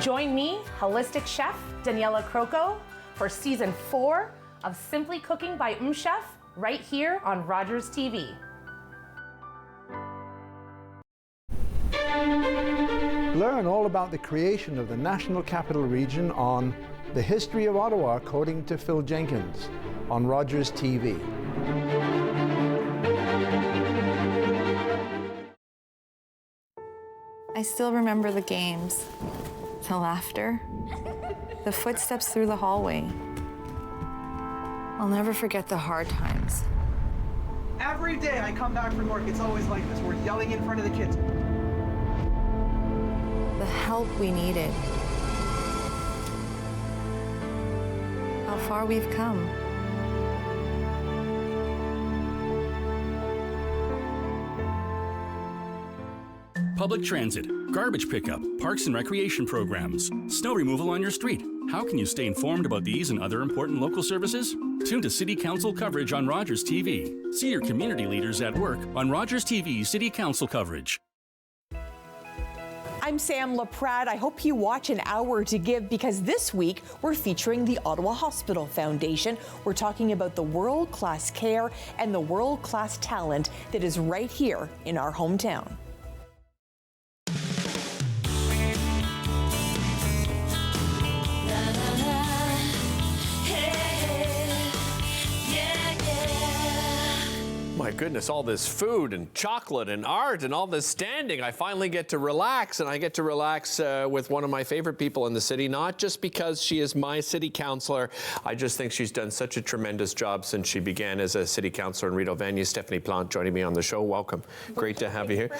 Join me, holistic chef Daniela Croco, for season 4 of Simply Cooking by Chef, right here on Rogers TV. Learn all about the creation of the National Capital Region on The History of Ottawa, according to Phil Jenkins, on Rogers TV. I still remember the games, the laughter, the footsteps through the hallway. I'll never forget the hard times. Every day I come back from work, it's always like this. We're yelling in front of the kids. The help we needed. How far we've come. Public transit, garbage pickup, parks and recreation programs, snow removal on your street. How can you stay informed about these and other important local services? Tune to City Council coverage on Rogers TV. See your community leaders at work on Rogers TV City Council coverage. I'm Sam LaPrade. I hope you watch An Hour to Give, because this week we're featuring the Ottawa Hospital Foundation. We're talking about the world-class care and the world-class talent that is right here in our hometown. My goodness, all this food and chocolate and art and all this standing. I finally get to relax, and I get to relax with one of my favorite people in the city, not just because she is my city councillor. I just think she's done such a tremendous job since she began as a city councillor in Rideau Vanier. Stephanie Plante joining me on the show. Welcome. Great to have you here.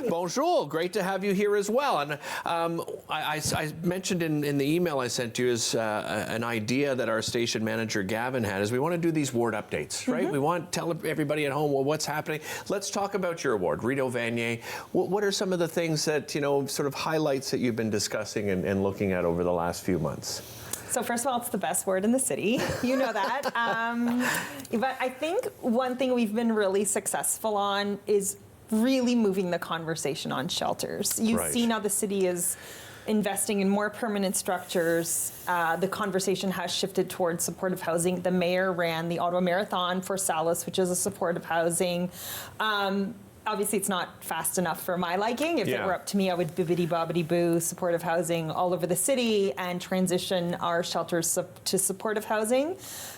Bonjour. Great to have you here as well. And I mentioned in the email I sent you is an idea that our station manager Gavin had, is we want to do these ward updates, right? We want to tell everybody at home, well, what's happening. Let's talk about your ward, Rideau Vanier. What are some of the things that, you know, sort of highlights that you've been discussing and looking at over the last few months? So first of all, it's the best word in the city. You know that. But I think one thing we've been really successful on is really moving the conversation on shelters. You see now the city is investing in more permanent structures. The conversation has shifted towards supportive housing. The mayor ran the Ottawa Marathon for Salus, which is a supportive housing. Obviously, it's not fast enough for my liking. If it were up to me, I would bibbidi-bobbidi-boo supportive housing all over the city and transition our shelters to supportive housing.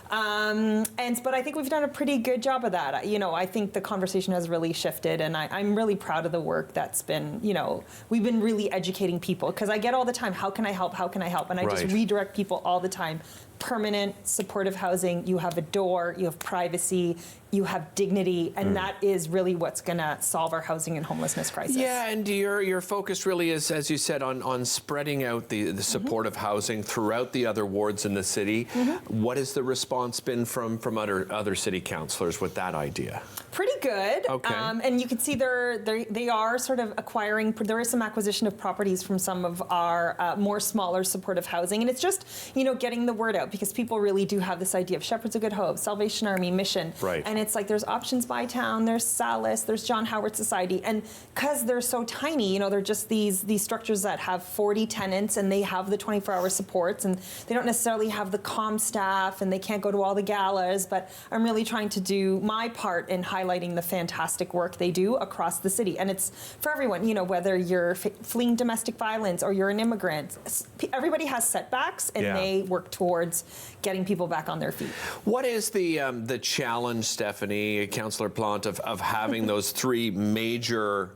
But I think we've done a pretty good job of that. You know, I think the conversation has really shifted, and I'm really proud of the work that's been, you know, we've been really educating people, because I get all the time, how can I help? How can I help? And I just redirect people all the time. Permanent supportive housing, you have a door, you have privacy, you have dignity, and that is really what's going to solve our housing and homelessness crisis. Yeah, and your focus really is, as you said, on spreading out the supportive housing throughout the other wards in the city. What has the response been from other city councillors with that idea? Pretty good. Okay. And you can see they are sort of acquiring, there is some acquisition of properties from some of our more smaller supportive housing, and it's just, you know, getting the word out, because people really do have this idea of Shepherds of Good Hope, Salvation Army, Mission, and it's like there's Options by Town, there's Salus, there's John Howard Society, and because they're so tiny, you know, they're just these structures that have 40 tenants, and they have the 24-hour supports, and they don't necessarily have the comm staff, and they can't go to all the galas, but I'm really trying to do my part in highlighting the fantastic work they do across the city, and it's for everyone, you know, whether you're fleeing domestic violence or you're an immigrant, everybody has setbacks, and they work towards getting people back on their feet. What is the challenge, Stephanie, Councillor Plante, of having those three major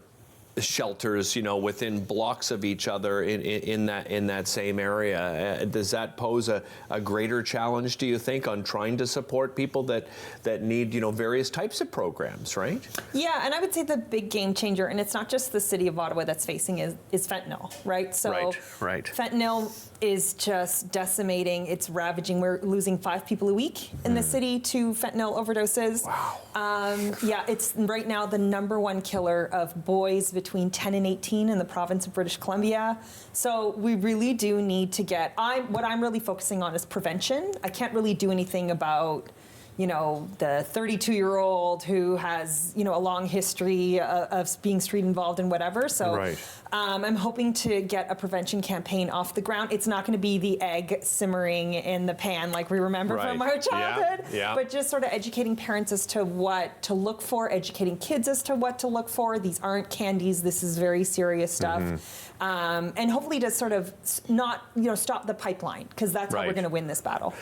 shelters, you know, within blocks of each other in that same area? Does that pose a greater challenge, do you think, on trying to support people that need, you know, various types of programs, right? Yeah, and I would say the big game changer, and it's not just the city of Ottawa that's facing is fentanyl, right? So fentanyl is just decimating, it's ravaging. We're losing 5 people a week in the city to fentanyl overdoses. Wow. Yeah, it's right now the #1 killer of boys between 10 and 18 in the province of British Columbia. So we really do need to get, what I'm really focusing on is prevention. I can't really do anything about, you know, the 32-year-old who has, you know, a long history of being street involved and whatever. So I'm hoping to get a prevention campaign off the ground. It's not going to be the egg simmering in the pan like we remember from our childhood, but just sort of educating parents as to what to look for, educating kids as to what to look for. These aren't candies. This is very serious stuff. And hopefully to sort of not, you know, stop the pipeline, because that's how we're going to win this battle.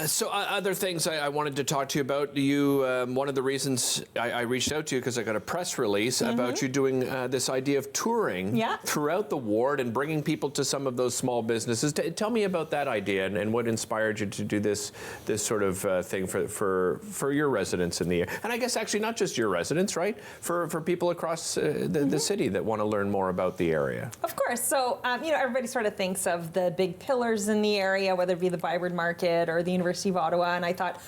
So other things I wanted to talk to you about. One of the reasons I reached out to you, because I got a press release about you doing this idea of touring throughout the ward and bringing people to some of those small businesses. Tell me about that idea and what inspired you to do this sort of thing for your residents in the area. And I guess actually not just your residents, right? For people across the city that want to learn more about the area. Of course. So, you know, everybody sort of thinks of the big pillars in the area, whether it be the Byward Market or the University of Ottawa, and I thought,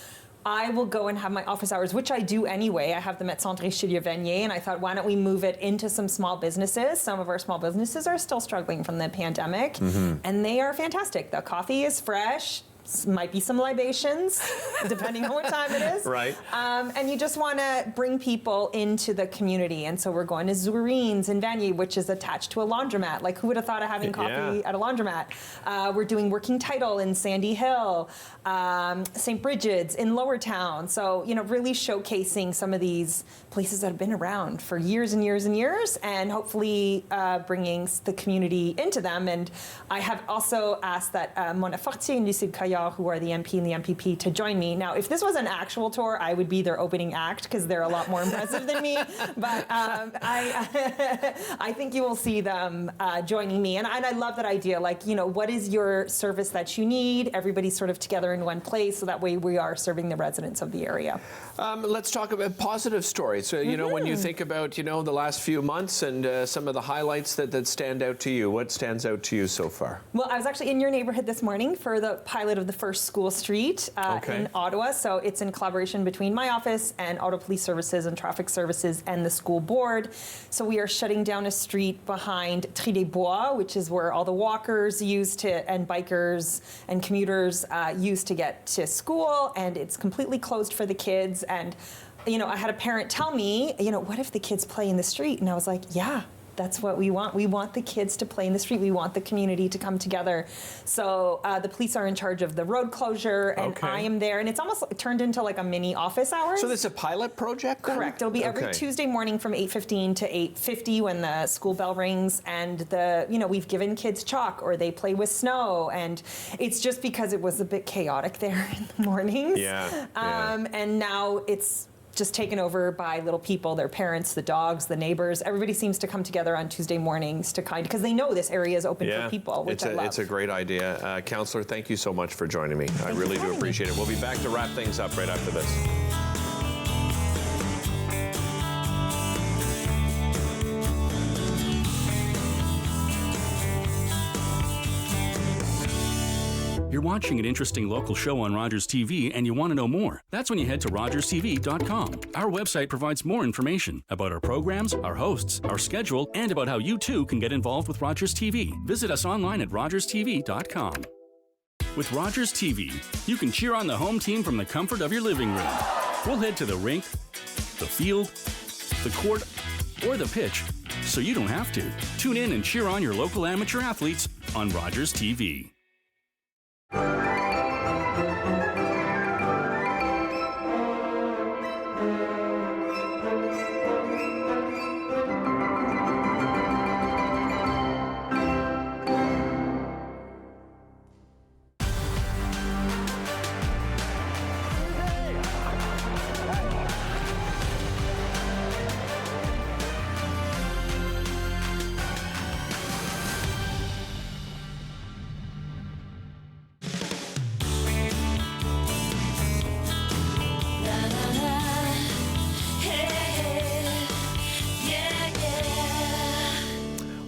I will go and have my office hours, which I do anyway. I have them at Centre Richelieu Vanier, and I thought, why don't we move it into some small businesses? Some of our small businesses are still struggling from the pandemic, and they are fantastic. The coffee is fresh. Might be some libations, depending on what time it is. And you just want to bring people into the community. And so we're going to Zourine's in Vanier, which is attached to a laundromat. Like, who would have thought of having coffee at a laundromat? We're doing Working Title in Sandy Hill, St. Bridget's in Lower Town. So, you know, really showcasing some of these places that have been around for years and years and years, and hopefully bringing the community into them. And I have also asked that Mona Fortier and Lucille Coyote Gaillard, who are the MP and the MPP, to join me. Now, if this was an actual tour, I would be their opening act because they're a lot more impressive than me. But I think you will see them joining me. And I love that idea. Like, you know, what is your service that you need? Everybody's sort of together in one place, so that way we are serving the residents of the area. Let's talk about positive stories. So, you know, when you think about, you know, the last few months and some of the highlights that stand out to you, what stands out to you so far? Well, I was actually in your neighborhood this morning for the pilot of the first school street in Ottawa. So it's in collaboration between my office and Ottawa Police Services and Traffic Services and the school board. So we are shutting down a street behind Tri des Bois, which is where all the walkers used to, and bikers and commuters used to get to school. And it's completely closed for the kids. And, you know, I had a parent tell me, you know, what if the kids play in the street? And I was like, yeah. That's what we want. We want the kids to play in the street. We want the community to come together. So the police are in charge of the road closure, and I am there. And it's almost turned into like a mini office hours. So this is a pilot project? Correct. It'll be every Tuesday morning from 8:15 to 8:50 when the school bell rings. And we've given kids chalk or they play with snow. And it's just because it was a bit chaotic there in the mornings. And now it's just taken over by little people, their parents, the dogs, the neighbors. Everybody seems to come together on Tuesday mornings to because they know this area is open for people, which I love. It's a great idea. Councillor, thank you so much for joining me. I really do appreciate it. We'll be back to wrap things up right after this. You're watching an interesting local show on Rogers TV and you want to know more. That's when you head to rogerstv.com. Our website provides more information about our programs, our hosts, our schedule, and about how you too can get involved with Rogers TV. Visit us online at rogerstv.com. With Rogers TV, you can cheer on the home team from the comfort of your living room. We'll head to the rink, the field, the court, or the pitch, so you don't have to. Tune in and cheer on your local amateur athletes on Rogers TV.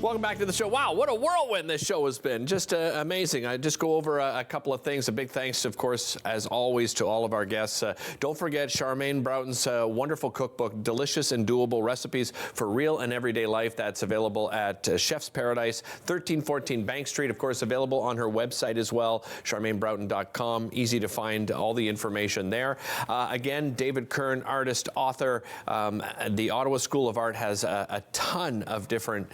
Welcome back to the show. Wow, what a whirlwind this show has been. Just amazing. I just go over a couple of things. A big thanks, of course, as always, to all of our guests. Don't forget Charmaine Broughton's wonderful cookbook, Delicious and Doable Recipes for Real and Everyday Life. That's available at Chef's Paradise, 1314 Bank Street. Of course, available on her website as well, charmainebroughton.com. Easy to find all the information there. Again, David Kern, artist, author. The Ottawa School of Art has a ton of different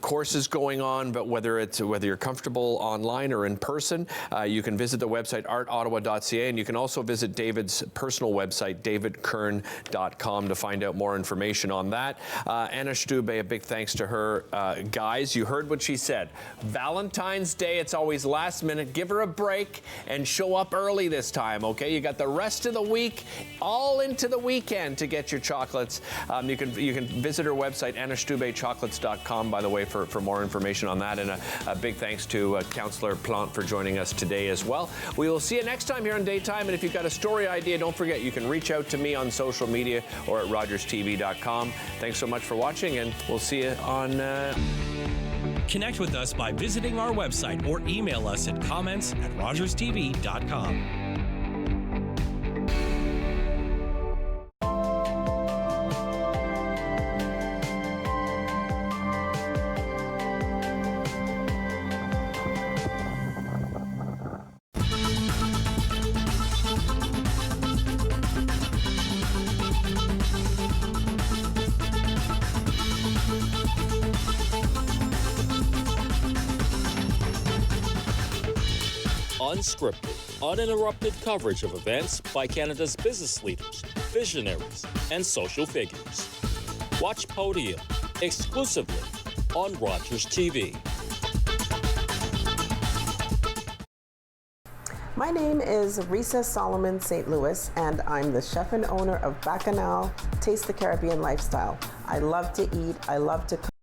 courses going on, but whether you're comfortable online or in person, you can visit the website artottawa.ca, and you can also visit David's personal website, davidkern.com, to find out more information on that. Anna Stube, a big thanks to her. Guys, you heard what she said. Valentine's Day, it's always last minute. Give her a break and show up early this time, okay? You got the rest of the week all into the weekend to get your chocolates. You can visit her website, annastubechocolates.com, by the way, for more information on that. And a big thanks to Councillor Plante for joining us today as well. We will see you next time here on Daytime. And if you've got a story idea, don't forget you can reach out to me on social media or at rogerstv.com. Thanks so much for watching, and we'll see you on... Connect with us by visiting our website or email us at comments@rogerstv.com. Unscripted, uninterrupted coverage of events by Canada's business leaders, visionaries, and social figures. Watch Podium exclusively on Rogers TV. My name is Risa Solomon St. Louis, and I'm the chef and owner of Bacchanal Taste the Caribbean Lifestyle. I love to eat, I love to cook.